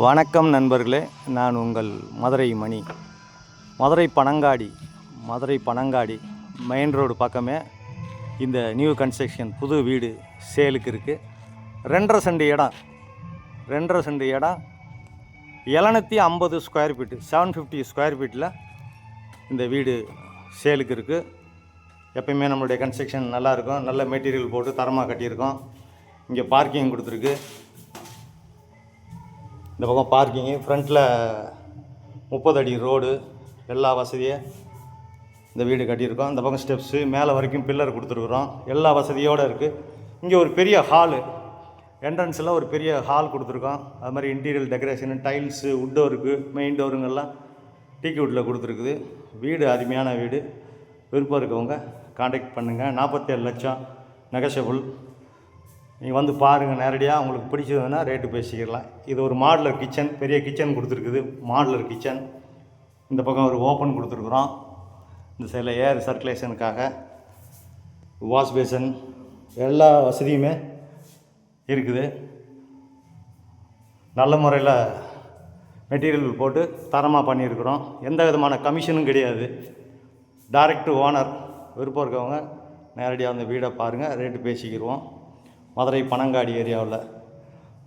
வணக்கம் நண்பர்களே, நான் உங்கள் மதுரை மணி. மதுரை பனங்காடி மெயின் ரோடு பக்கமே இந்த நியூ கன்ஸ்ட்ரக்ஷன் புது வீடு சேலுக்கு இருக்குது. 2.5 சென்ட் இடம் 750 ஸ்கொயர் ஃபீட்டு 750 ஸ்கொயர் ஃபீட்டில் இந்த வீடு சேலுக்கு இருக்குது. எப்பயுமே நம்மளுடைய கன்ஸ்ட்ரக்ஷன் நல்லாயிருக்கும், நல்ல மெட்டீரியல் போட்டு தரமாக கட்டியிருக்கோம். இங்கே பார்க்கிங் கொடுத்துருக்கு. இந்த பக்கம் பார்க்கிங்கு, ஃப்ரண்ட்டில் 30 அடி ரோடு, எல்லா வசதியும் இந்த வீடு கட்டியிருக்கோம். இந்த பக்கம் ஸ்டெப்ஸு, மேலே வரைக்கும் பில்லர் கொடுத்துருக்குறோம், எல்லா வசதியோடு இருக்குது. இங்கே ஒரு பெரிய ஹாலு, என்ட்ரன்ஸில் ஒரு பெரிய ஹால் கொடுத்துருக்கோம். அது மாதிரி இன்டீரியல் டெக்கரேஷனு, டைல்ஸு, உட் டோருக்கு, மெயின் டோருங்கெல்லாம் டீக்கு வுட்டில் கொடுத்துருக்குது. வீடு அருமையான வீடு. விருப்பம் இருக்கவங்க காண்டாக்ட் பண்ணுங்கள். 47 லட்சம் நெகஷியபிள். நீங்கள் வந்து பாருங்கள், நேரடியாக உங்களுக்கு பிடிச்சதுன்னா ரேட்டு பேசிக்கலாம். இது ஒரு மாடுலர் கிச்சன், பெரிய கிச்சன் கொடுத்துருக்குது, மாடுலர் கிச்சன். இந்த பக்கம் ஒரு ஓப்பன் கொடுத்துருக்குறோம். இந்த சைடில் ஏர் சர்க்குலேஷனுக்காக வாஷ் பேசன், எல்லா வசதியுமே இருக்குது. நல்ல முறையில் மெட்டீரியல் போட்டு தரமாக பண்ணியிருக்கிறோம். எந்த விதமான கமிஷனும் கிடையாது. Direct owner. விருப்பம் இருக்கவங்க நேரடியாக வந்து வீடை பாருங்கள், ரேட்டு பேசிக்கிடுவோம். மதுரை பனங்காடி ஏரியாவில்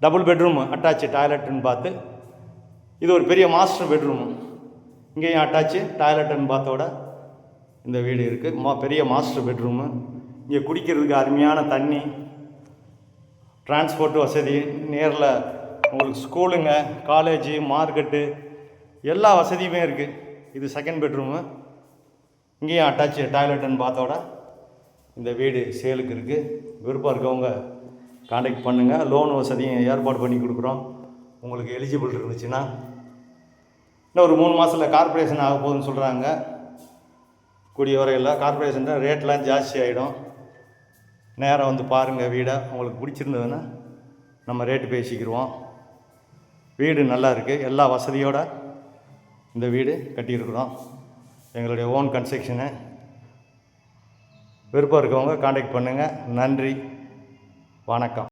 double bedroom, attach toilet and bath. இது ஒரு பெரிய மாஸ்டர் பெட்ரூமு. இங்கேயும் அட்டாச்சு டாய்லெட் அண்ட் பாத்தோட இந்த வீடு இருக்குது. பெரிய மாஸ்டர் பெட்ரூமு. இங்கே குடிக்கிறதுக்கு அருமையான தண்ணி, டிரான்ஸ்போர்ட் வசதி, நேரில் உங்களுக்கு ஸ்கூலுங்க, காலேஜு, மார்க்கெட்டு, எல்லா வசதியுமே இருக்குது. இது செகண்ட் பெட்ரூமு. இங்கேயும் அட்டாச்சு டாய்லெட் அண்ட் பாத்தோட இந்த வீடு சேலுக்கு இருக்குது. விருப்பம் இருக்கவங்க காண்டாக்ட் பண்ணுங்கள். லோன் வசதியும் ஏற்பாடு பண்ணி கொடுக்குறோம். உங்களுக்கு எலிஜிபிள் இருந்துச்சுன்னா இன்னும் ஒரு 3 மாதத்தில் கார்பரேஷன் ஆக போகுதுன்னு சொல்கிறாங்க. கூடிய வரையில் கார்பரேஷன் ரேட்லாம் ஜாஸ்தி ஆகிடும். நேரம் வந்து பாருங்கள் வீடை. உங்களுக்கு பிடிச்சிருந்ததுன்னா நம்ம ரேட்டு பேசிக்கிடுவோம். வீடு நல்லா இருக்குது, எல்லா வசதியோடு இந்த வீடு கட்டியிருக்கிறோம். எங்களுடைய ஓன் கன்ஸ்ட்ரக்ஷனு. விருப்பம் இருக்கவங்க காண்டாக்ட் பண்ணுங்கள். நன்றி, வணக்கம்.